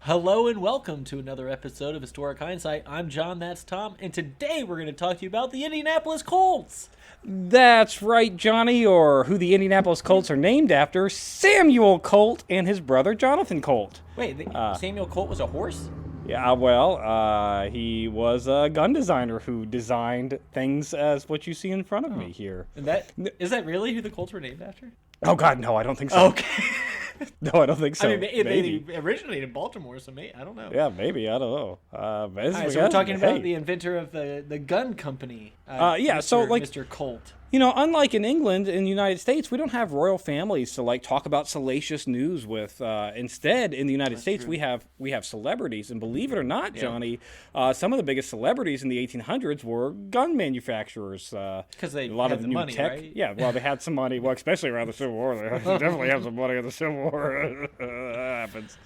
Hello and welcome to another episode of Historic Hindsight. I'm John, that's Tom, and today we're going to talk to you about the Indianapolis Colts. That's right, Johnny, or who the Indianapolis Colts are named after, Samuel Colt and his brother Jonathan Colt. Wait, Samuel Colt was a horse? Yeah, well, he was a gun designer who designed things as what you see in front of me here. And is that really who the Colts were named after? Oh, God, no, I don't think so. Okay. No, I don't think so. I mean, they originated in Baltimore, so I don't know. Yeah, maybe, I don't know. All right, so we're talking about the inventor of the gun company. Mr. Colt. You know, unlike in England, in the United States, we don't have royal families to talk about salacious news with. Instead, in the United States, we have celebrities, and believe it or not, Johnny, some of the biggest celebrities in the 1800s were gun manufacturers. Because they a lot had of the new money, tech. right? Yeah, well, they had some money. Well, especially around the Civil War, they definitely have some money in the Civil War. That happens.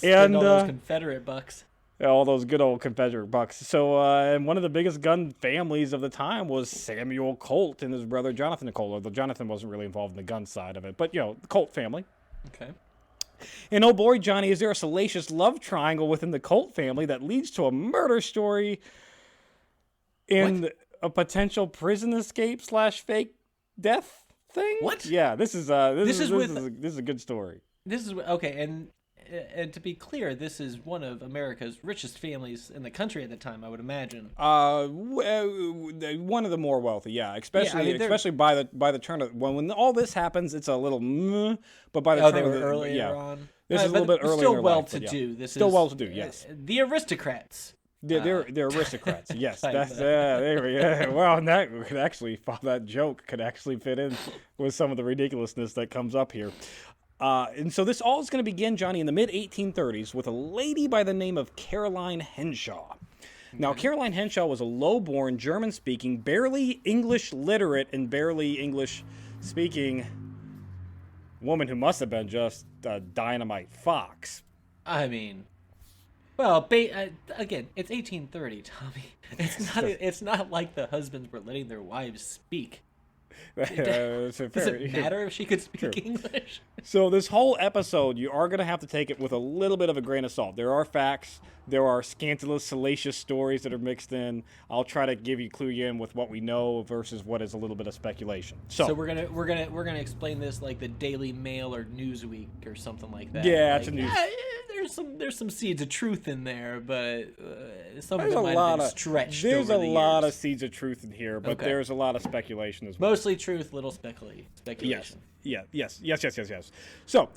And all those Confederate bucks. All those good old Confederate bucks. So, and one of the biggest gun families of the time was Samuel Colt and his brother Jonathan Colt. Although Jonathan wasn't really involved in the gun side of it, but the Colt family. Okay. And oh boy, Johnny, is there a salacious love triangle within the Colt family that leads to a murder story and a potential prison escape / fake death thing? What? Yeah, this is a good story. This is okay, and to be clear, this is one of America's richest families in the country at the time, I would imagine. One of the more wealthy, yeah. Especially by the turn of when all this happens, it's a little, but by the turn they of were earlier on. This is a little bit earlier. Still in their well-to-do. life, This still is well-to-do. Yes, the aristocrats. They're aristocrats. Yes, that's there we go. Well, and that joke could actually fit in with some of the ridiculousness that comes up here. And so this all is going to begin, Johnny, in the mid-1830s with a lady by the name of Caroline Henshaw. Now, Caroline Henshaw was a low-born, German-speaking, barely English literate and barely English-speaking woman who must have been just a dynamite fox. I mean, well, again, it's 1830, Tommy. It's not like the husbands were letting their wives speak. Does it matter if she could speak English? So this whole episode, you are going to have to take it with a little bit of a grain of salt. There are facts. There are scandalous, salacious stories that are mixed in. I'll try to clue you in with what we know versus what is a little bit of speculation. So we're gonna explain this like the Daily Mail or Newsweek or something like that. Yeah, it's a news. There's some seeds of truth in there, but some of There's it might have been stretched. There's over a the lot years. of seeds of truth in here, but Okay. there's a lot of speculation as well. Mostly truth, little speculation. Yes. So,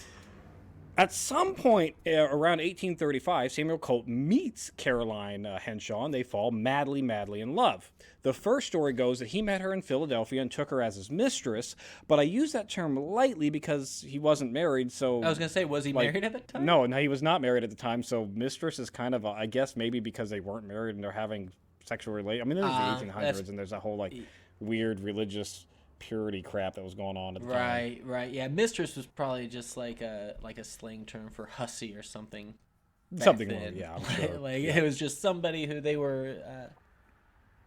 at some point around 1835, Samuel Colt meets Caroline Henshaw, and they fall madly, madly in love. The first story goes that he met her in Philadelphia and took her as his mistress, but I use that term lightly because he wasn't married, so... I was going to say, was he married at the time? No, he was not married at the time, so mistress is kind of, I guess, maybe because they weren't married and they're having sexual relations. I mean, there's the 1800s, and there's that whole, weird religious purity crap that was going on at the time. Right. Yeah, mistress was probably just like a slang term for hussy or something. Something then. more, yeah, I'm sure. It was just somebody who they were,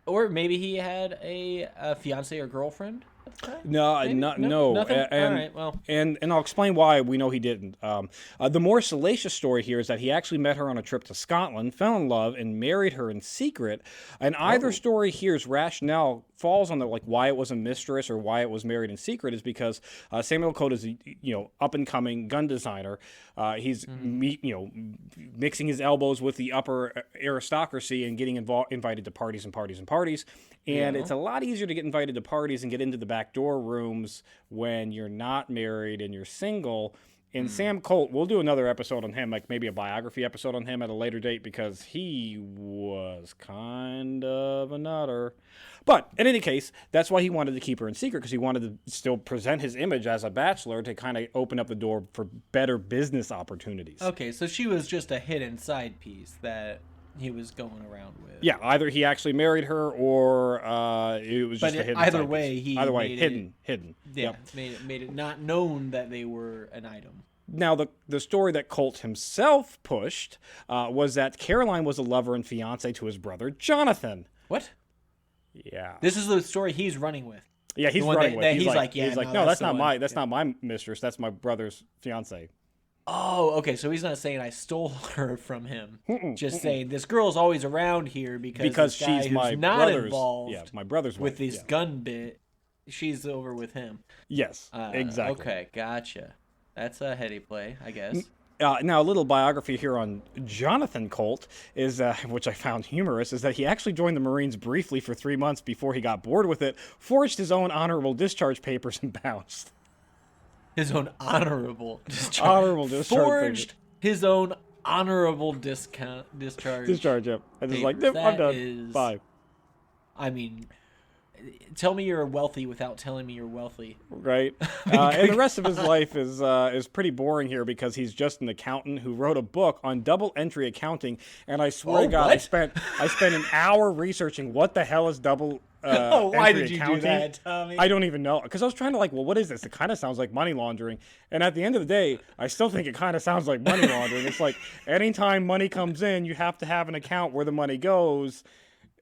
or maybe he had a fiance or girlfriend at the time. No. Nothing? All right, well. And I'll explain why we know he didn't. The more salacious story here is that he actually met her on a trip to Scotland, fell in love, and married her in secret. And either story here's rationale falls on the why it was a mistress or why it was married in secret is because Samuel Colt is up and coming gun designer. He's mixing his elbows with the upper aristocracy and getting invited to parties. And it's a lot easier to get invited to parties and get into the backdoor rooms when you're not married and you're single. And Sam Colt, we'll do another episode on him, maybe a biography episode on him at a later date, because he was kind of a nutter. But in any case, that's why he wanted to keep her in secret, because he wanted to still present his image as a bachelor to kind of open up the door for better business opportunities. Okay, so she was just a hidden side piece that he was going around with. Yeah, either he actually married her or it was just a hidden either side way, piece. Hidden. Yeah, Yep. made it not known that they were an item. Now, the story that Colt himself pushed was that Caroline was a lover and fiance to his brother Jonathan. What? Yeah. This is the story he's running with. Yeah, he's running with. He's like, no, that's not my mistress. That's my brother's fiance. Oh, okay. So he's not saying I stole her from him. Just saying this girl's always around here because this guy she's my not brother's. involved. Yeah, my brother's with wife. this Yeah. gun bit. She's over with him. Yes, exactly. Okay, gotcha. That's a heady play, I guess. Now, a little biography here on Jonathan Colt is, which I found humorous, is that he actually joined the Marines briefly for 3 months before he got bored with it, forged his own honorable discharge papers, and bounced. His own honorable discharge. Honorable discharge Forged his own honorable discharge. Discharge, yep. And just like, nope, I'm done. Bye. I mean, tell me you're wealthy without telling me you're wealthy. Right. And the rest of his life is pretty boring here because he's just an accountant who wrote a book on double entry accounting. And I swear to God, what? I spent an hour researching what the hell is double why did you accounting. do that, Tommy? I don't even know. Because I was trying to well, what is this? It kind of sounds like money laundering. And at the end of the day, I still think it kind of sounds like money laundering. It's like anytime money comes in, you have to have an account where the money goes.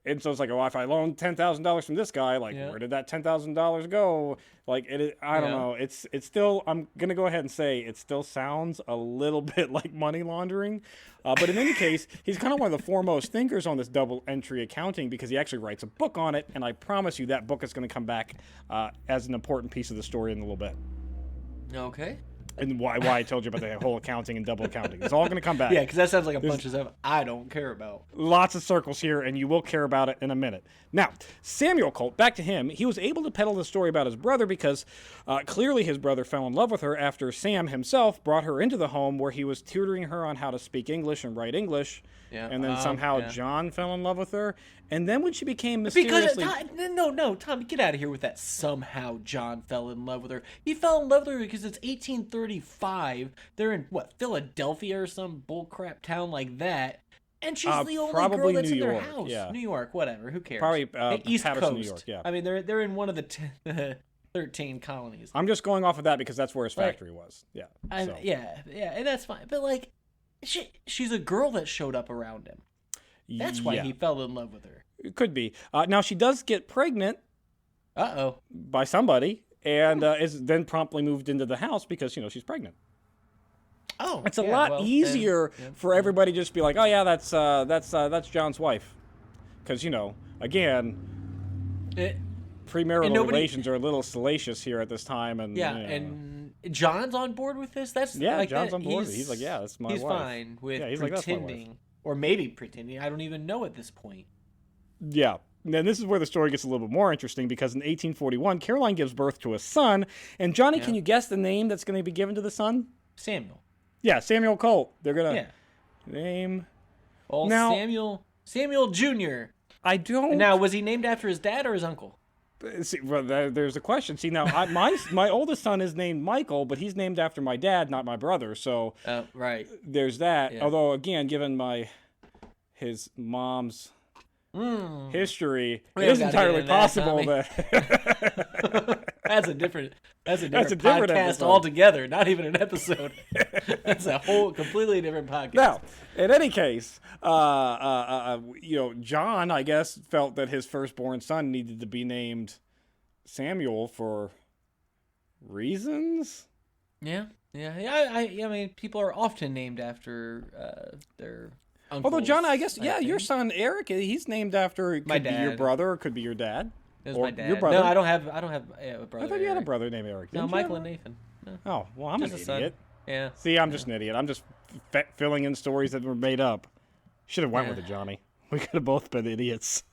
And so it's like, if I loaned $10,000 from this guy, where did that $10,000 go? I don't know. It's still, I'm going to go ahead and say it still sounds a little bit like money laundering. But in any case, he's kind of one of the foremost thinkers on this double entry accounting because he actually writes a book on it. And I promise you that book is going to come back as an important piece of the story in a little bit. Okay. And why I told you about the whole accounting and double accounting. It's all going to come back. Yeah, because that sounds like a bunch of stuff I don't care about. Lots of circles here, and you will care about it in a minute. Now, Samuel Colt, back to him. He was able to peddle the story about his brother because clearly his brother fell in love with her after Sam himself brought her into the home where he was tutoring her on how to speak English and write English. Yeah. And then somehow John fell in love with her. And then when she became mysteriously... No, Tommy, get out of here with that somehow John fell in love with her. He fell in love with her because it's 1835. They're in, Philadelphia or some bullcrap town like that. And she's the only girl that's in their house. Yeah. New York, whatever, who cares? Probably East Patterson, Coast. New York, yeah. I mean, they're in one of the 13 colonies. I'm just going off of that because that's where his factory was. Yeah. Yeah, and that's fine. But, she's a girl that showed up around him. That's why he fell in love with her. It could be. Now, she does get pregnant. Uh-oh. By somebody, and is then promptly moved into the house because, she's pregnant. Oh, it's a lot easier for everybody to just be like, oh yeah, that's John's wife, because again, premarital relations are a little salacious here at this time, and and John's on board with this. That's John's on board. He's like, yeah, that's my wife. He's fine with pretending, or maybe pretending. I don't even know at this point. Yeah. And this is where the story gets a little bit more interesting because in 1841, Caroline gives birth to a son, and Johnny, can you guess the name that's going to be given to the son? Samuel. Yeah, Samuel Colt. They're gonna name. Now, Samuel Jr. I don't. Now, was he named after his dad or his uncle? See, well, there's a question. See, now my oldest son is named Michael, but he's named after my dad, not my brother. So right. There's that. Yeah. Although again, given his mom's history, it is entirely possible that that's a different podcast episode altogether. Not even an episode. That's a whole completely different podcast. Now, in any case, John, I guess, felt that his firstborn son needed to be named Samuel for reasons. Yeah. I mean, people are often named after their uncles. Although John, I guess, your son Eric, he's named after my dad. Be your brother, or could be your dad. It was my dad. Your brother. No, I don't have a brother. I thought you had a brother named Eric. No, Michael and Nathan. No. Oh, well, I'm just an idiot. Yeah. See, I'm just an idiot. I'm just filling in stories that were made up. Should have went with it, Johnny. We could have both been idiots.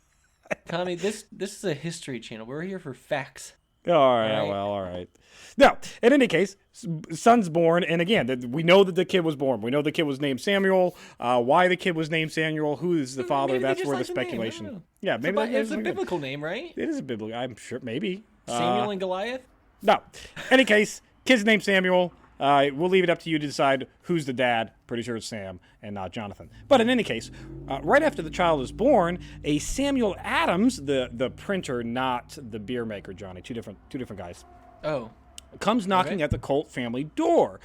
Tommy, this is a history channel. We're here for facts. All right. Now, in any case, son's born, and again, we know that the kid was born. We know the kid was named Samuel. Why the kid was named Samuel? Who is the father? Maybe that's where the speculation. Yeah, maybe it's a biblical name, right? It is a biblical. I'm sure, maybe. Samuel and Goliath. No. Any case, kid's named Samuel. We'll leave it up to you to decide who's the dad. Pretty sure it's Sam and not Jonathan. But in any case, right after the child is born, a Samuel Adams, the printer, not the beer maker, Johnny, two different guys. Oh. comes knocking at the Colt family door.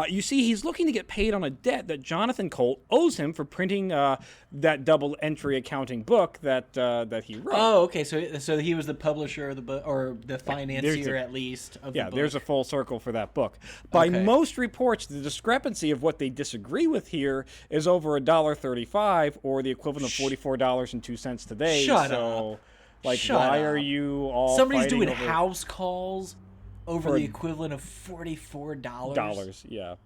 You see, he's looking to get paid on a debt that Jonathan Colt owes him for printing that double entry accounting book that he wrote. Oh, okay. So he was the publisher of the book, or the financier at least of the book. There's a full circle for that book. By most reports, the discrepancy of what they disagree with here is over $1.35, or the equivalent of $44.02 today. Shut up. Like, why are you all Somebody's doing over house calls over the equivalent of $44? Dollars, yeah.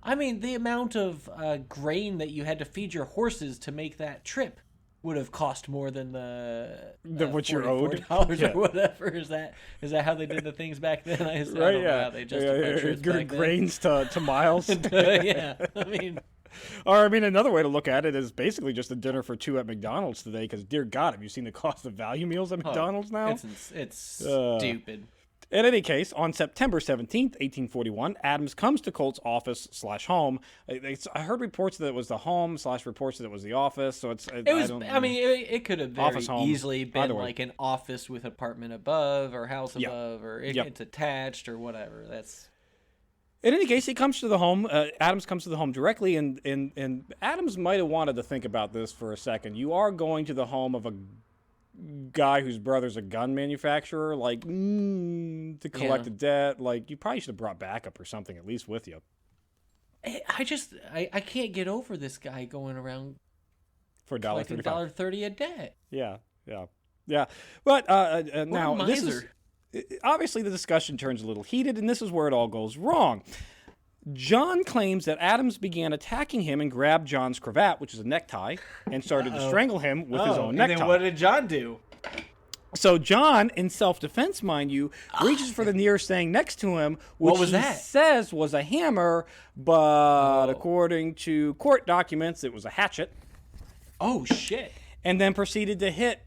I mean, the amount of grain that you had to feed your horses to make that trip would have cost more than the what you're owed, or whatever. Is that how they did the things back then? I don't know how they justified trips back then. Grains to miles. Yeah, I mean. Or, I mean, another way to look at it is basically just a dinner for two at McDonald's today, because, dear God, have you seen the cost of value meals at McDonald's now? It's stupid. In any case, on September 17th, 1841, Adams comes to Colt's office/home. I heard reports that it was the home / reports that it was the office. So it could have very easily been like an office with apartment above or house above, or it's attached or whatever. In any case, he comes to the home. Adams comes to the home directly, and Adams might have wanted to think about this for a second. You are going to the home of a guy whose brother's a gun manufacturer, like, to collect a debt. Like, you probably should have brought backup or something at least with you. I can't get over this guy going around for $1.30 a debt. Yeah. But now this is obviously the discussion turns a little heated, and this is where it all goes wrong. John claims that Adams began attacking him and grabbed John's cravat, which is a necktie, and started to strangle him with his own necktie. And then what did John do? So John, in self-defense, mind you, reaches for the nearest thing next to him, which he says was a hammer, but according to court documents, it was a hatchet. Oh, shit. And then proceeded to hit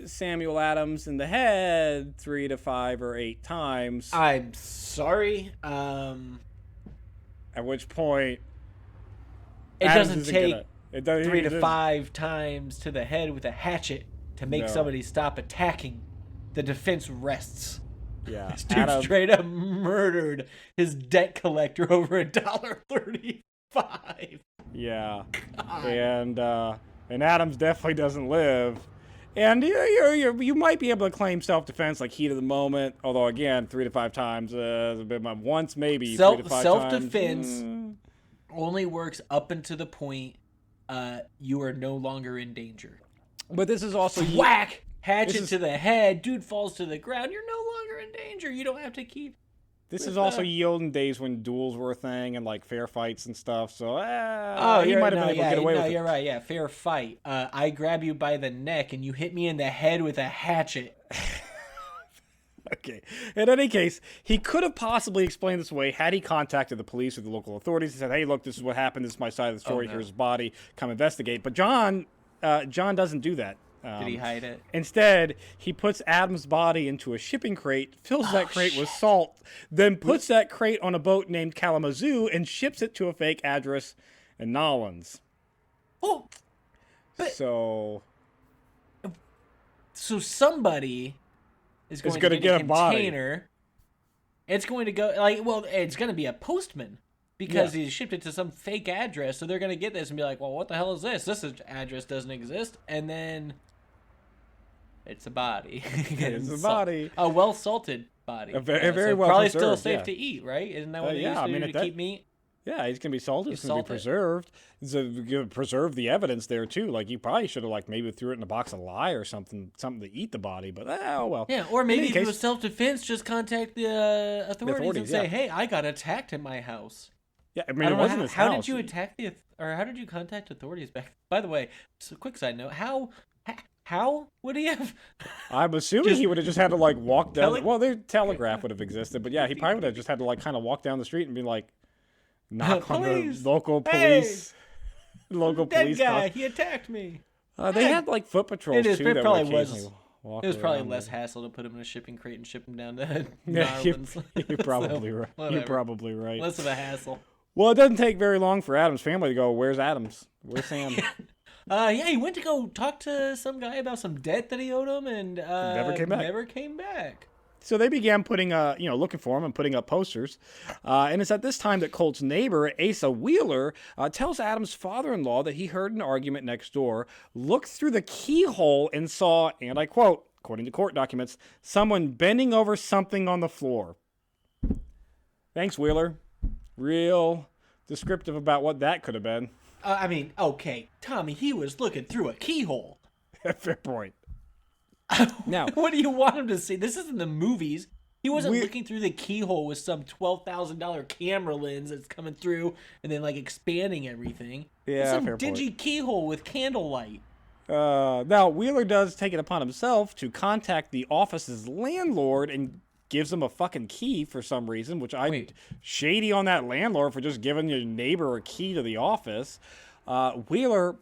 Samuel Adams in the head 3 to 5 or 8 times. I'm sorry. At which point, it doesn't take 3 to 5 times to the head with a hatchet to make somebody stop attacking. The defense rests. Yeah, this dude straight up murdered his debt collector over $1.35. Yeah, and Adams definitely doesn't live. And you might be able to claim self-defense, like heat of the moment. Although, again, 3 to 5 times, a bit once maybe. 3 to 5 self-defense only works up until the point you are no longer in danger. But this is also whack, hatchet to the head, dude falls to the ground. You're no longer in danger. You don't have to keep. This is also ye olden days when duels were a thing and like fair fights and stuff. So he might have been able to get away with it. You're right. Yeah, fair fight. I grab you by the neck and you hit me in the head with a hatchet. Okay. In any case, he could have possibly explained this away had he contacted the police or the local authorities and said, "Hey, look, this is what happened. This is my side of the story. Here's his body. Come investigate." But John doesn't do that. Did he hide it? Instead, he puts Adam's body into a shipping crate, fills that crate with salt, then puts that crate on a boat named Kalamazoo and ships it to a fake address in Nolens. Oh, but so somebody is going to get a container. Body. It's going to go it's going to be a postman. Because he shipped it to some fake address, so they're going to get this and be like, well, what the hell is this? This address doesn't exist. And then it's a body. It's a body. A well-salted body. A very well probably preserved, still safe to eat, right? Isn't that what it is to keep meat? Yeah, it's going to be salted. It's going to be preserved. It's going to preserve the evidence there, too. Like, you probably should have, maybe threw it in a box of lye or something to eat the body. But, oh, well. Yeah, or maybe if it was self-defense, just contact the authorities and say, hey, I got attacked in my house. Yeah, I mean, it wasn't his house. How did you attack how did you contact authorities back? By the way, so quick side note, how would he have? I'm assuming he would have just had to walk down. Well, the telegraph would have existed, but yeah, he probably would have just had to kind of walk down the street and be knock on the local police. Hey, local dead police guy, he attacked me. They had foot patrolls too. It probably less hassle to put him in a shipping crate and ship him down to Narlands. You're probably right. You're probably right. Less of a hassle. Well, it doesn't take very long for Adam's family to go, where's Adams? Where's Sam? He went to go talk to some guy about some debt that he owed him and never came back. So they began putting, looking for him and putting up posters. And it's at this time that Colt's neighbor, Asa Wheeler, tells Adams' father-in-law that he heard an argument next door, looked through the keyhole and saw, and I quote, according to court documents, someone bending over something on the floor. Thanks, Wheeler. Real descriptive about what that could have been. Okay, Tommy, he was looking through a keyhole. Fair point. Now, what do you want him to see? This isn't the movies. He wasn't looking through the keyhole with some $12,000 camera lens that's coming through and then like expanding everything. Yeah, it's some fair dingy point. Keyhole with candlelight. Now, Wheeler does take it upon himself to contact the office's landlord and gives him a fucking key for some reason, which I'm shady on that landlord for just giving your neighbor a key to the office. Wheeler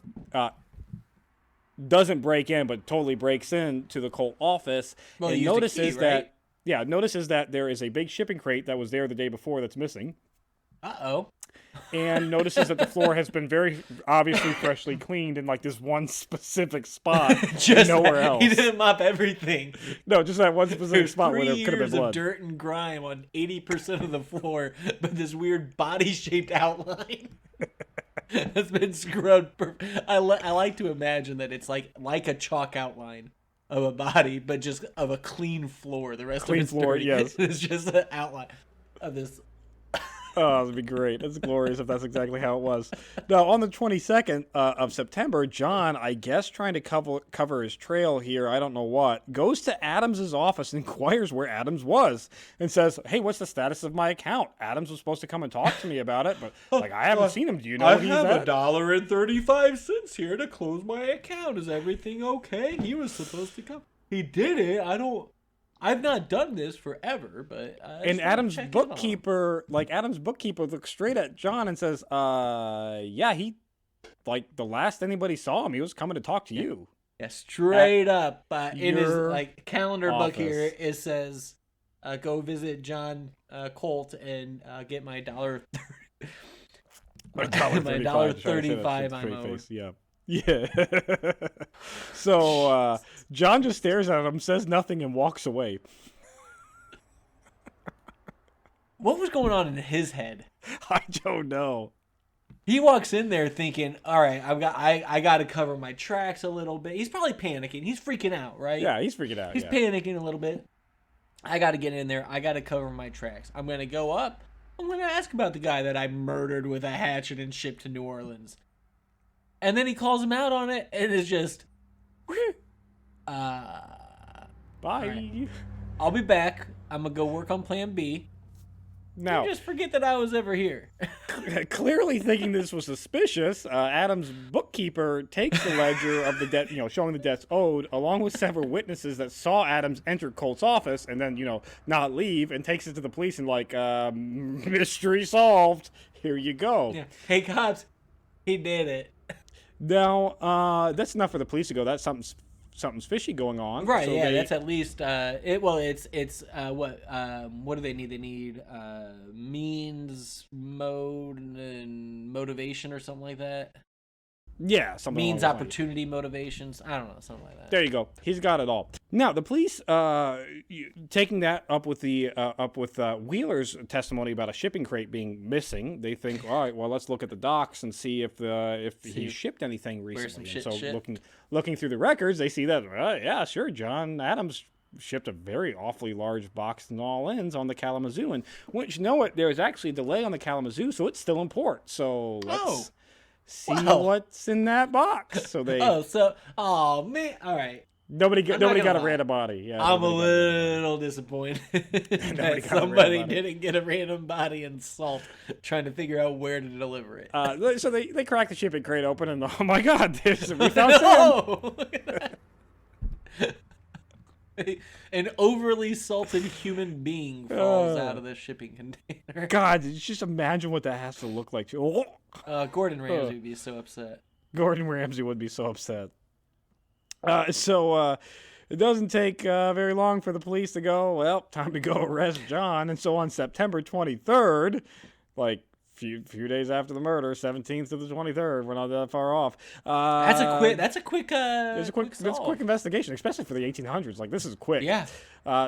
doesn't break in, but totally breaks in to the Colt office and notices that there is a big shipping crate that was there the day before that's missing. Uh-oh. And notices that the floor has been very obviously freshly cleaned in like this one specific spot, just nowhere else. He didn't mop everything. No, just that one specific spot where there could have been 3 years blood. of dirt and grime on 80% of the floor, but this weird body-shaped outline has been scrubbed. I like to imagine that it's like a chalk outline of a body, but just of a clean floor. The rest of it's floor, dirty. yes. It's just an outline of this. Oh, that'd be great. That's glorious if that's exactly how it was. Now, on the 22nd of September, John, I guess trying to cover his trail here, I don't know what, goes to Adams' office and inquires where Adams was and says, hey, what's the status of my account? Adams was supposed to come and talk to me about it, but like I haven't seen him. Do you know where he's at? I have $1.35 here to close my account. Is everything okay? He was supposed to come. He did it. I've not done this forever, but and Adam's bookkeeper looks straight at John and says, yeah, he, like, the last anybody saw him, he was coming to talk to you. Yeah, straight up. In his like calendar office. book here, it says, go visit John Colt and get my $1.35 I'm owed. Yeah. Yeah. So John just stares at him, says nothing, and walks away. What was going on in his head? I don't know. He walks in there thinking, all right, I got to cover my tracks a little bit. He's probably panicking. He's freaking out, right? Yeah, he's freaking out. He's panicking a little bit. I got to get in there. I got to cover my tracks. I'm going to go up. I'm going to ask about the guy that I murdered with a hatchet and shipped to New Orleans. And then he calls him out on it, and it's just, bye. Right. I'll be back. I'm going to go work on plan B. Now, you just forget that I was ever here. Clearly thinking this was suspicious, Adam's bookkeeper takes the ledger of the debt, showing the debts owed, along with several witnesses that saw Adams enter Colt's office and then, not leave, and takes it to the police and mystery solved. Here you go. Yeah. Hey, cops, he did it. Now, that's enough for the police to go. That's something's fishy going on. Right, so yeah, that's at least what do they need? They need means, mode, and motivation or something like that. Yeah, something means, opportunity, motivations. I don't know, something like that. There you go. He's got it all. Now the police, taking that up with Wheeler's testimony about a shipping crate being missing, they think, all right, well, let's look at the docks and see if he shipped anything recently. And so looking through the records, they see that yeah, sure, John Adams shipped a very awfully large box and all ends on the Kalamazoo, and once you know it, there was actually a delay on the Kalamazoo, so it's still in port. So let's see what's in that box. So they. Oh man! All right. Nobody got a random body. Yeah, I'm a little disappointed that somebody didn't get a random body and salt, trying to figure out where to deliver it. So they crack the shipping crate open and oh my God, we found no! An overly salted human being falls out of the shipping container. God, just imagine what that has to look like. Gordon Ramsay would be so upset. Gordon Ramsay would be so upset. So it doesn't take very long for the police to go, well, time to go arrest John. And so on September 23rd, like few days after the murder, 17th to the 23rd. We're not that far off. That's a quick. It's a quick investigation, especially for the 1800s. Like, this is quick. Yeah.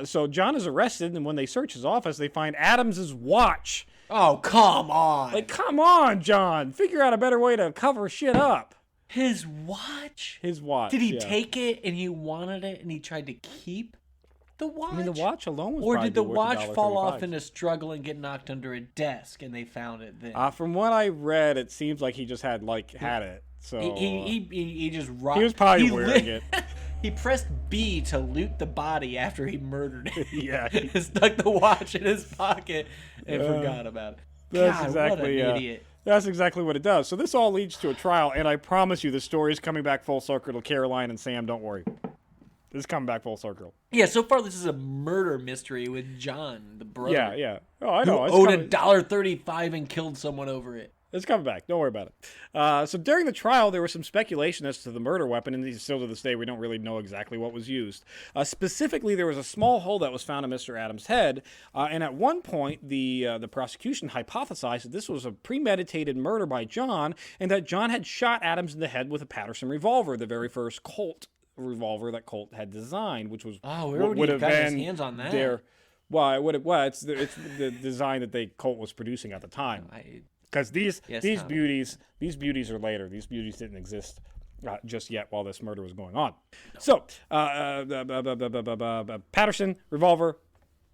So John is arrested, and when they search his office, they find Adams's watch. Oh, come on! Like, come on, John. Figure out a better way to cover shit up. His watch. Did he take it and he wanted it and he tried to keep the watch? I mean, the watch alone was Or did the worth watch fall $1.35. off in a struggle and get knocked under a desk and they found it then? From what I read, it seems like he just had it. So he just he was probably wearing it. He pressed B to loot the body after he murdered it. Yeah. He stuck the watch in his pocket and forgot about it. That's God, exactly what an idiot. That's exactly what it does. So this all leads to a trial, and I promise you the story is coming back full circle to Caroline and Sam. Don't worry. This is coming back full circle. Yeah, so far this is a murder mystery with John, the brother. Yeah. Oh, I know. Who owed $1.35 and killed someone over it. It's coming back. Don't worry about it. So during the trial, there was some speculation as to the murder weapon, and still to this day, we don't really know exactly what was used. Specifically, there was a small hole that was found in Mr. Adams' head, and at one point, the prosecution hypothesized that this was a premeditated murder by John, and that John had shot Adams in the head with a Patterson revolver, the very first Colt revolver that Colt had designed, which was would have gotten his hands on that? It's the design that Colt was producing at the time. Because these beauties are later. These beauties didn't exist just yet while this murder was going on. No. So, Patterson, revolver,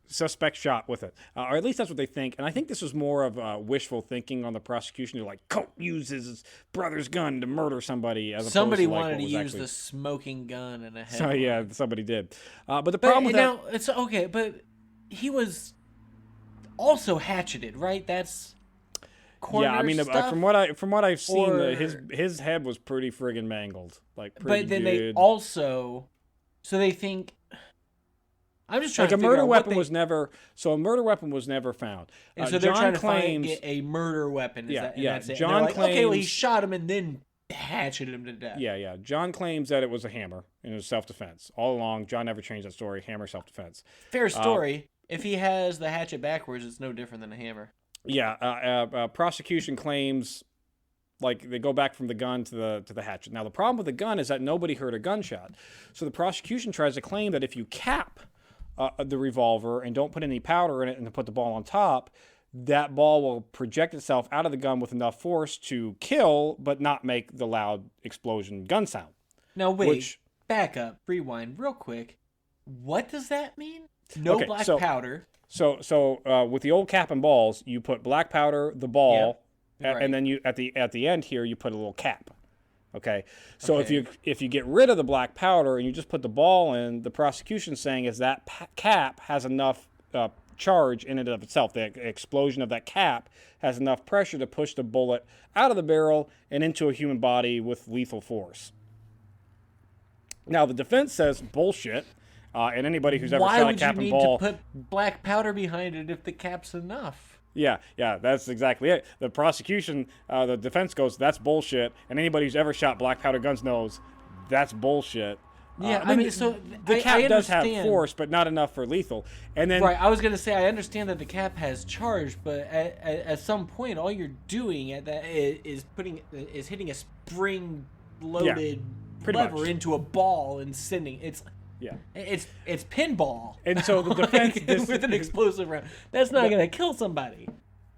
suspect shot with it. Or at least that's what they think. And I think this was more of wishful thinking on the prosecution. They're like, Colt uses his brother's gun to murder somebody. Somebody wanted to use the smoking gun in a head. So, yeah, somebody did. But the problem with that... Now, it's okay, but he was also hatcheted, right? That's... Yeah, I mean, from what I've seen, his head was pretty friggin' mangled, like. But then they also, so they think. I'm just trying to figure out a murder weapon was never found. And so they're trying to find a murder weapon. That's it. John claims. Okay, well, he shot him and then hatcheted him to death. Yeah. John claims that it was a hammer and it was self-defense all along. John never changed that story. Hammer, self-defense. Fair story. If he has the hatchet backwards, it's no different than a hammer. Yeah, prosecution claims, like, they go back from the gun to the hatchet. Now, the problem with the gun is that nobody heard a gunshot. So the prosecution tries to claim that if you cap the revolver and don't put any powder in it and put the ball on top, that ball will project itself out of the gun with enough force to kill, but not make the loud explosion gun sound. Now, wait, back up, rewind real quick. What does that mean? No black powder. So with the old cap and balls, you put black powder, the ball, and then you at the end here you put a little cap. Okay. So if you get rid of the black powder and you just put the ball in, the prosecution's saying is that cap has enough charge in and of itself. The explosion of that cap has enough pressure to push the bullet out of the barrel and into a human body with lethal force. Now the defense says bullshit. And anybody who's ever shot a cap and ball... Why would you need to put black powder behind it if the cap's enough? Yeah, that's exactly it. The prosecution, the defense goes, that's bullshit. And anybody who's ever shot black powder guns knows that's bullshit. Yeah, I mean, so the cap does have force, but not enough for lethal. And then I was gonna say I understand that the cap has charge, but at some point, all you're doing at that is hitting a spring-loaded lever into a ball and sending it's. Yeah, it's pinball, and so the defense with an explosive round. That's not going to kill somebody.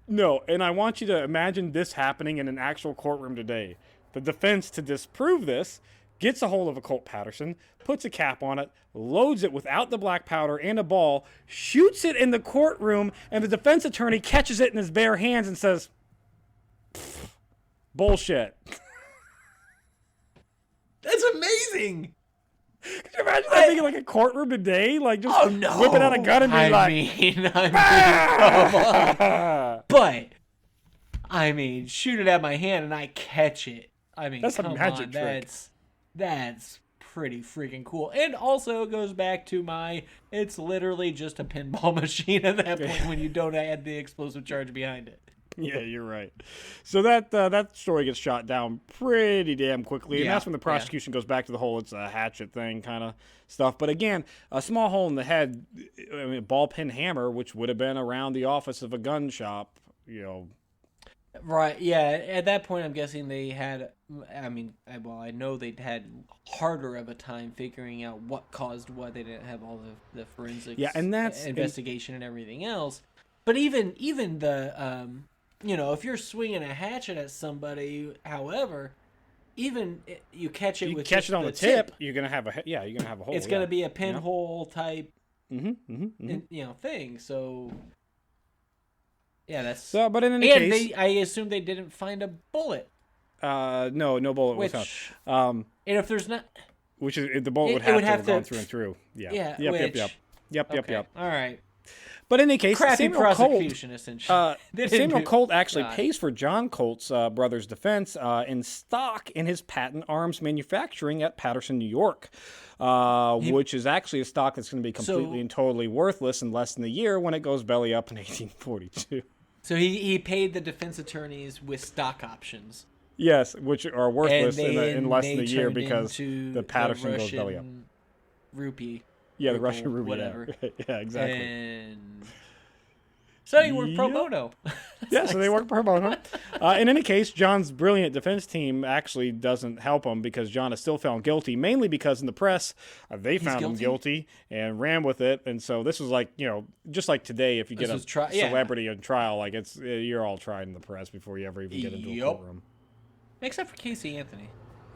No, and I want you to imagine this happening in an actual courtroom today. The defense, to disprove this, gets a hold of a Colt Patterson, puts a cap on it, loads it without the black powder and a ball, shoots it in the courtroom, and the defense attorney catches it in his bare hands and says, "Bullshit." That's amazing. Could you imagine that being like a courtroom today? Like, just whipping out a gun and being come on. But, shoot it at my hand and I catch it. That's a magic trick. That's pretty freaking cool. And also it goes back to it's literally just a pinball machine at that point when you don't add the explosive charge behind it. Yeah, you're right. So that story gets shot down pretty damn quickly, and that's when the prosecution goes back to the whole it's a hatchet thing kind of stuff. But again, a small hole in the head, ball peen hammer, which would have been around the office of a gun shop, Right. Yeah. At that point, I'm guessing they had. I mean, I know they'd had harder of a time figuring out what caused what. They didn't have all the Yeah, forensics and that's investigation and everything else. But even the if you're swinging a hatchet at somebody, however, even you catch it you with catch just it on the tip, you're gonna have a hole. It's gonna be a pinhole type, thing. So. Yeah, that's so. But in any case, I assume they didn't find a bullet. no bullet was found. And if there's not, which is the bullet would have to have gone through and through. Yeah. Yep. All right. But in any case, crappy Samuel prosecution, Colt, essentially. Samuel Colt actually pays for John Colt's brother's defense in stock in his patent arms manufacturing at Paterson, New York, which is actually a stock that's going to be completely and totally worthless in less than a year when it goes belly up in 1842. So he paid the defense attorneys with stock options. Yes, which are worthless in less than a year because the Paterson goes belly up. Rupee. Yeah, the Russian ruby. Whatever. Yeah, exactly. And so you work pro bono. Yeah, so they work pro bono. In any case, John's brilliant defense team actually doesn't help him because John is still found guilty, mainly because in the press, they found him guilty and ran with it. And so this was like, just like today, if you get a celebrity in trial, like you're all tried in the press before you ever even get into a courtroom. Except for Casey Anthony.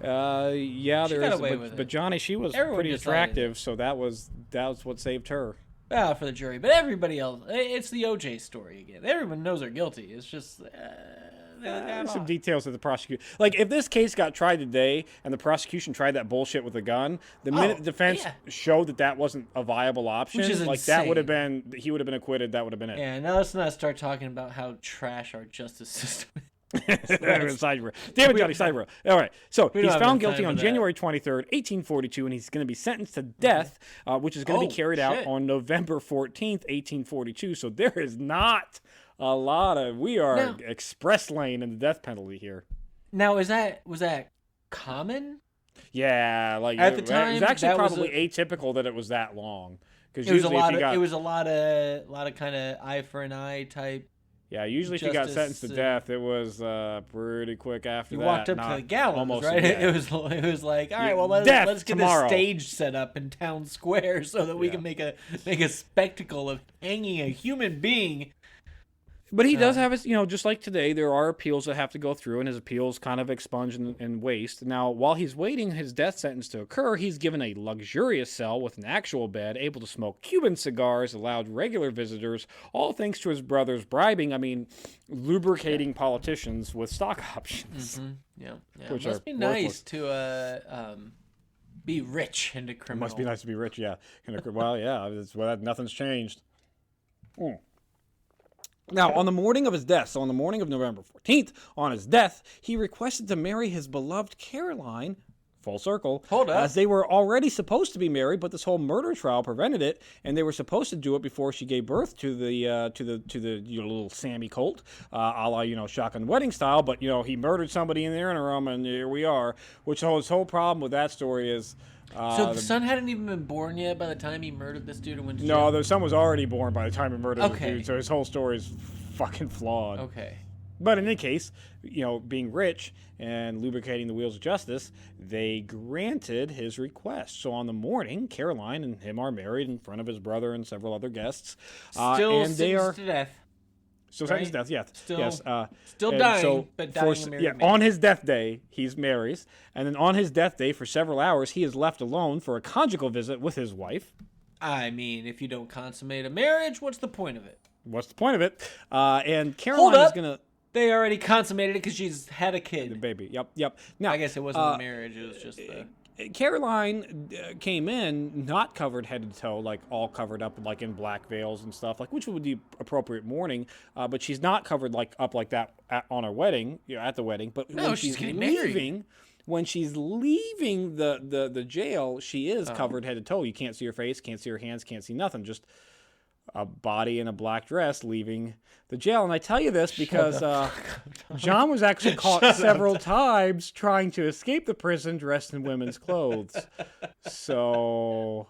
Yeah, there is, but Johnny, she was pretty attractive, so that was what saved her. Well, for the jury, but everybody else, it's the OJ story again. Everyone knows they're guilty. It's just some details of the prosecution. Like if this case got tried today and the prosecution tried that bullshit with a gun, the minute the defense showed that wasn't a viable option, like insane. That would have been he would have been acquitted. That would have been it. Yeah. Now let's not start talking about how trash our justice system is. Damn it, Johnny, sidebar. All right, so he's found guilty on January 23rd, 1842, and he's going to be sentenced to death, which is going to be carried out on November 14th, 1842. So there is not a lot of express lane in the death penalty here. Now, was that common? Yeah, like at the time, it was actually probably atypical that it was that long because it was a lot of kind of eye for an eye type. Yeah, usually if you got sentenced to death, it was pretty quick after that. You walked up to the gallows, right? It was like, all right, well, let's get the stage set up in town square so that we can make a spectacle of hanging a human being. But he does have his, just like today, there are appeals that have to go through, and his appeals kind of expunge and waste. Now, while he's waiting his death sentence to occur, he's given a luxurious cell with an actual bed, able to smoke Cuban cigars, allowed regular visitors, all thanks to his brother's bribing, lubricating politicians with stock options. Mm-hmm. Yeah. It must be nice to be rich and a criminal. It must be nice to be rich, yeah. Well, yeah, nothing's changed. Now, on the morning of his death, so on the morning of November 14th, on his death, he requested to marry his beloved Caroline, full circle, as they were already supposed to be married, but this whole murder trial prevented it, and they were supposed to do it before she gave birth to the little Sammy Colt, a la shotgun wedding style. But he murdered somebody in the interim, and here we are. Which his whole problem with that story is. So the son hadn't even been born yet by the time he murdered this dude and went to jail? No, the son was already born by the time he murdered the dude, so his whole story is fucking flawed. Okay. But in any case, being rich and lubricating the wheels of justice, they granted his request. So on the morning, Caroline and him are married in front of his brother and several other guests. Still sentenced to death. Still sentenced to death, yes. Still dying, but dying a married man. On his death day, he marries. And then on his death day, for several hours, he is left alone for a conjugal visit with his wife. If you don't consummate a marriage, what's the point of it? What's the point of it? And Caroline is going to... They already consummated it because she's had a kid. The baby, yep. Now, I guess it wasn't a marriage, it was just the... Caroline came in not covered head to toe, like all covered up like in black veils and stuff, like which would be appropriate mourning. But she's not covered like up like that on her wedding, at the wedding. But no, when she's getting leaving, married. When she's leaving the jail, she is covered head to toe. You can't see her face, can't see her hands, can't see nothing. Just a body in a black dress leaving the jail. And I tell you this because John was actually caught several times trying to escape the prison dressed in women's clothes. So,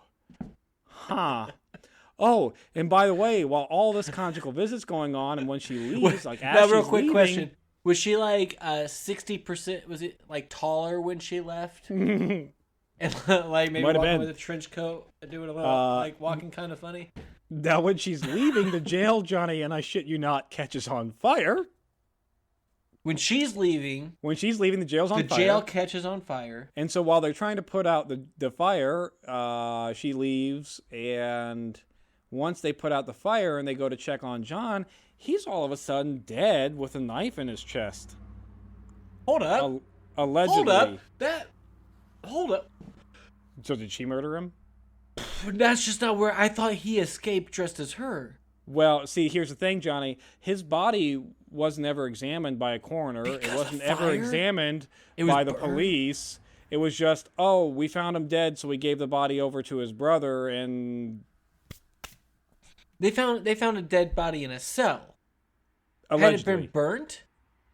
Oh, and by the way, while all this conjugal visit's going on and when she leaves, like as real quick leaving, question. Was she like 60%? Was it like taller when she left? And like maybe walking with a trench coat, doing a little like walking kind of funny. Now, when she's leaving the jail, Johnny, and I shit you not, catches on fire. When she's leaving, the jail's on fire. The jail catches on fire. And so while they're trying to put out the fire, she leaves. And once they put out the fire and they go to check on John, he's all of a sudden dead with a knife in his chest. Hold up. Allegedly. Hold up. So did she murder him? That's just not where I thought he escaped dressed as her. Well, see, here's the thing, Johnny. His body wasn't ever examined by a coroner. It wasn't ever examined by the police. It was just, oh, we found him dead, so we gave the body over to his brother, and they found a dead body in a cell. Allegedly. Had it been burnt?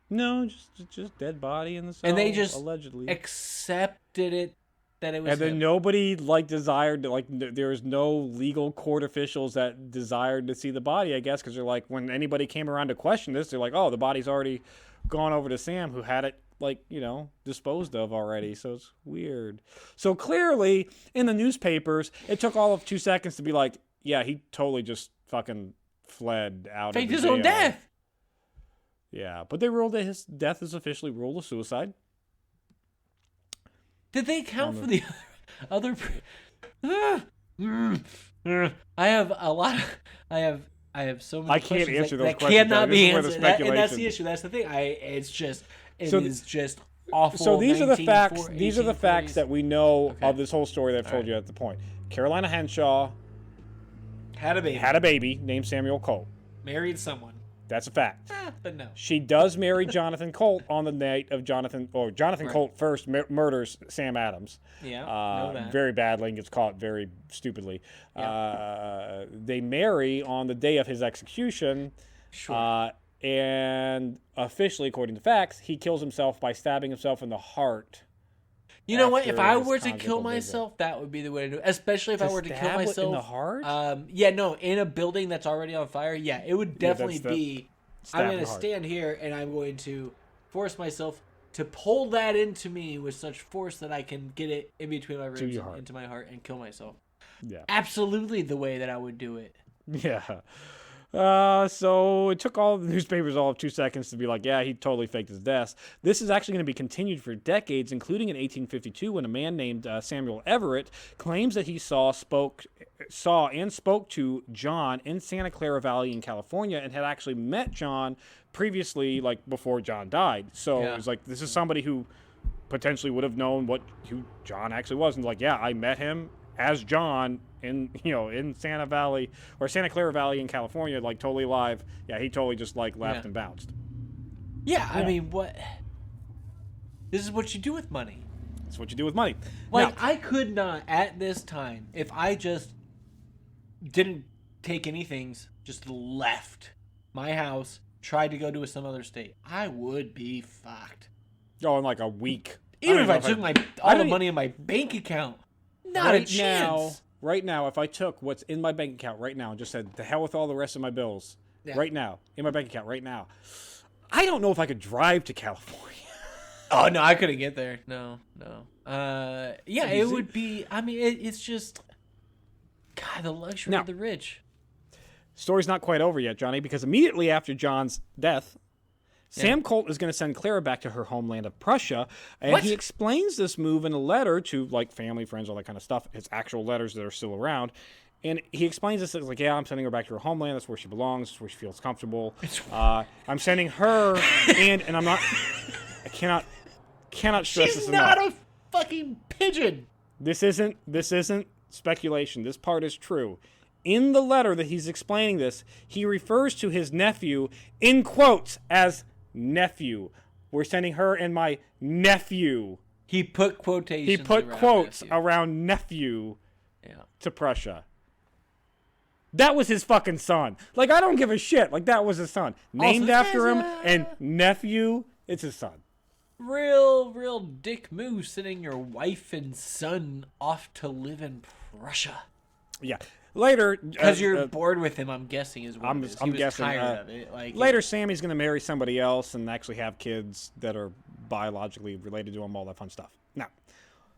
No, just dead body in the cell. And they just allegedly accepted it. That it was and then him. Nobody desired to, there was no legal court officials that desired to see the body, I guess, because they're like, when anybody came around to question this, they're like, oh, the body's already gone over to Sam, who had it disposed of already. So it's weird. So clearly in the newspapers, it took all of 2 seconds to be like, yeah, he totally just fucking fled out. Faked his own death. Yeah, but they ruled that his death is officially ruled a suicide. Did they account for the other? I have a lot. I have so many. I can't questions answer those that questions. Cannot be answered. And that's the issue. That's the thing. It is just awful. So these are the facts. These are the facts that we know of this whole story that I've told you at the point. Carolina Henshaw had a baby named Samuel Colt. Married someone. That's a fact. But no. She does marry Jonathan Colt on the night of Jonathan Colt first murders Sam Adams. Yeah, know that. Very badly and gets caught very stupidly. Yeah. They marry on the day of his execution. Sure. And officially, according to facts, he kills himself by stabbing himself in the heart. You know what? If I were to kill myself, that would be the way to do it. Especially if I were to kill myself in the heart. In a building that's already on fire. Yeah, it would definitely be. I'm going to stand here and I'm going to force myself to pull that into me with such force that I can get it in between my ribs and into my heart and kill myself. Yeah, absolutely the way that I would do it. Yeah. So it took all the newspapers all of 2 seconds to be like, yeah, he totally faked his death. This is actually going to be continued for decades, including in 1852 when a man named Samuel Everett claims that he saw and spoke to John in Santa Clara Valley in California and had actually met John previously, before John died. So it was like, this is somebody who potentially would have known who John actually was. And yeah, I met him as John in Santa Clara Valley in California, totally alive. Yeah, he totally just left and bounced. Yeah, I mean, what? This is what you do with money. That's what you do with money. Now, I could not at this time, if I just didn't take any things, just left my house, tried to go to some other state, I would be fucked. Oh, in a week. Even if I took all the money in my bank account. Not a chance. Right now, if I took what's in my bank account right now and just said, the hell with all the rest of my bills, right now, in my bank account right now, I don't know if I could drive to California. Oh, no, I couldn't get there. No. Yeah, it would be, I mean, it's just, God, the luxury of the rich. Story's not quite over yet, Johnny, because immediately after John's death, Sam Colt is going to send Clara back to her homeland of Prussia, and he explains this move in a letter to family, friends, all that kind of stuff. His actual letters that are still around, and he explains this as yeah, I'm sending her back to her homeland. That's where she belongs. That's where she feels comfortable. I'm sending her, and I'm not. I cannot stress this enough. She's not a fucking pigeon. This isn't speculation. This part is true. In the letter that he's explaining this, he refers to his nephew in quotes as nephew. We're sending her and my nephew. He put quotations. He put quotes around nephew to Prussia. That was his fucking son. I don't give a shit. That was his son. Named after him and nephew, it's his son. Real dick move sending your wife and son off to live in Prussia. Yeah. later, because you're bored with him, I'm guessing is what I'm guessing. Tired of it. Like later, Sammy's going to marry somebody else and actually have kids that are biologically related to him. All that fun stuff. Now,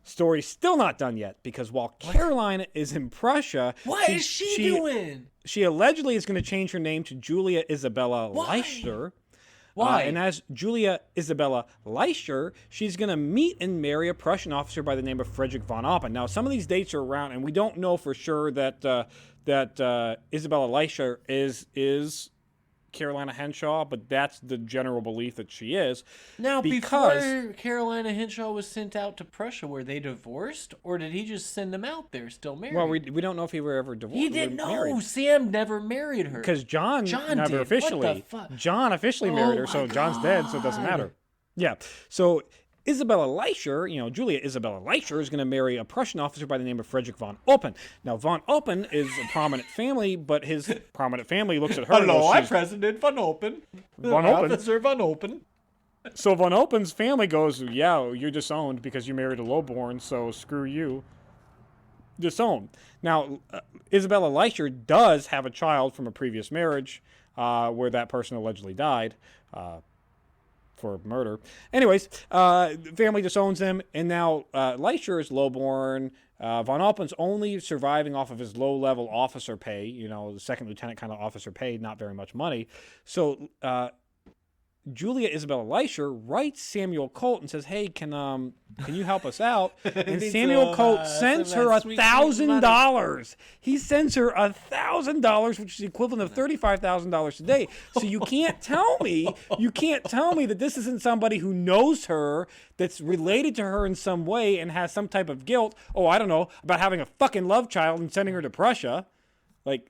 story's still not done yet because while Caroline is in Prussia, what is she doing? She allegedly is going to change her name to Julia Isabella Leicester. Why? And as Julia Isabella Leicester, she's going to meet and marry a Prussian officer by the name of Frederick von Oppen. Now, some of these dates are around, and we don't know for sure that Isabella Leicester is Carolina Henshaw, but that's the general belief that she is. Now, before Carolina Henshaw was sent out to Prussia, were they divorced, or did he just send them out there still married? Well, we don't know if he were ever divorced. He didn't know. Sam never married her. Because John never did. officially. What the fuck? John officially married her, so John's dead, so it doesn't matter. Yeah. So Isabella Leicester, Julia Isabella Leicester is going to marry a Prussian officer by the name of Frederick von Oppen. Now, von Oppen is a prominent family, but his prominent family looks at her. Hello, I'm President von Oppen. Officer von Oppen. So von Oppen's family goes, yeah, you're disowned because you married a lowborn, so screw you. Disowned. Now, Isabella Leicester does have a child from a previous marriage where that person allegedly died. For murder. Anyways, family disowns him, and now Leicester is lowborn. Von Oppen's only surviving off of his low-level officer pay, the second lieutenant kind of officer pay, not very much money. So Julia Isabella Leicester writes Samuel Colt and says, hey, can you help us out? And Samuel Colt sends her $1,000. He sends her $1,000, which is the equivalent of $35,000 today. So you can't tell me that this isn't somebody who knows her, that's related to her in some way and has some type of guilt. Oh, I don't know, about having a fucking love child and sending her to Prussia. Like,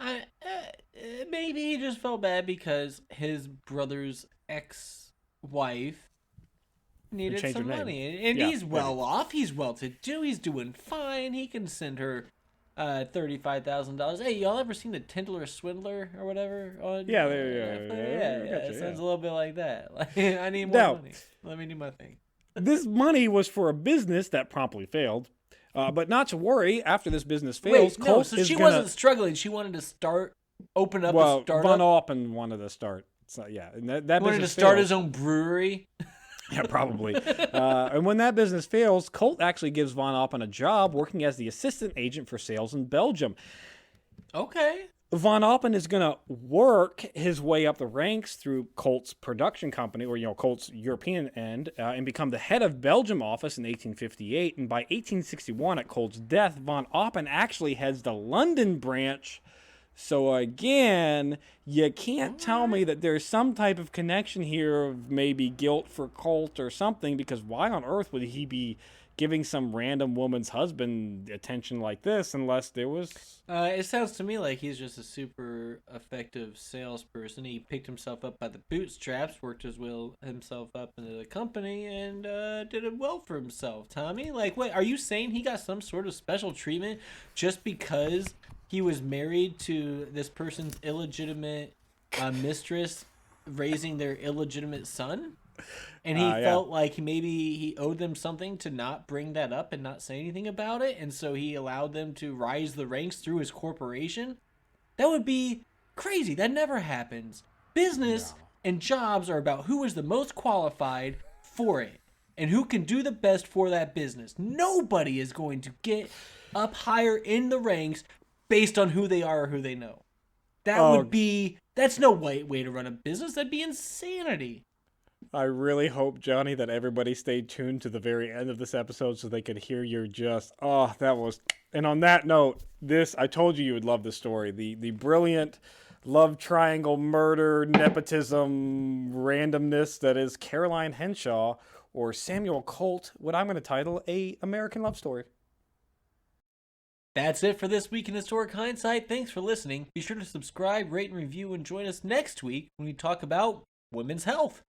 maybe he just felt bad because his brother's ex-wife needed some money, and he's well off. He's well-to-do. He's doing fine. He can send her $35,000. Hey, y'all ever seen the Tindler Swindler or whatever? Yeah. It sounds a little bit like that. Like, I need more money. Let me do my thing. This money was for a business that promptly failed. But not to worry, after this business fails, Colt so she wasn't struggling. She wanted to open up a startup. Von Oppen wanted to start. So, yeah, and that wanted to start his own brewery. Yeah, probably. And when that business fails, Colt actually gives von Oppen a job working as the assistant agent for sales in Belgium. Okay. Von Oppen is going to work his way up the ranks through Colt's production company, or Colt's European end, and become the head of Belgium office in 1858. And by 1861, at Colt's death, von Oppen actually heads the London branch. So again, you can't tell me that there's some type of connection here of maybe guilt for Colt or something, because why on earth would he be giving some random woman's husband attention like this unless there was... It sounds to me like he's just a super effective salesperson. He picked himself up by the bootstraps, worked himself up into the company, and did it well for himself, Tommy. Like, wait, are you saying he got some sort of special treatment just because he was married to this person's illegitimate mistress raising their illegitimate son? And he felt like maybe he owed them something to not bring that up and not say anything about it, and so he allowed them to rise the ranks through his corporation? That would be crazy. That never happens. Business and jobs are about who is the most qualified for it and who can do the best for that business. Nobody is going to get up higher in the ranks based on who they are or who they know. That's no way to run a business. That'd be insanity. I really hope, Johnny, that everybody stayed tuned to the very end of this episode so they could hear your and on that note, I told you would love this story. The brilliant love triangle, murder, nepotism, randomness that is Caroline Henshaw, or Samuel Colt, what I'm going to title A American Love Story. That's it for this week in Historic Hindsight. Thanks for listening. Be sure to subscribe, rate, and review, and join us next week when we talk about women's health.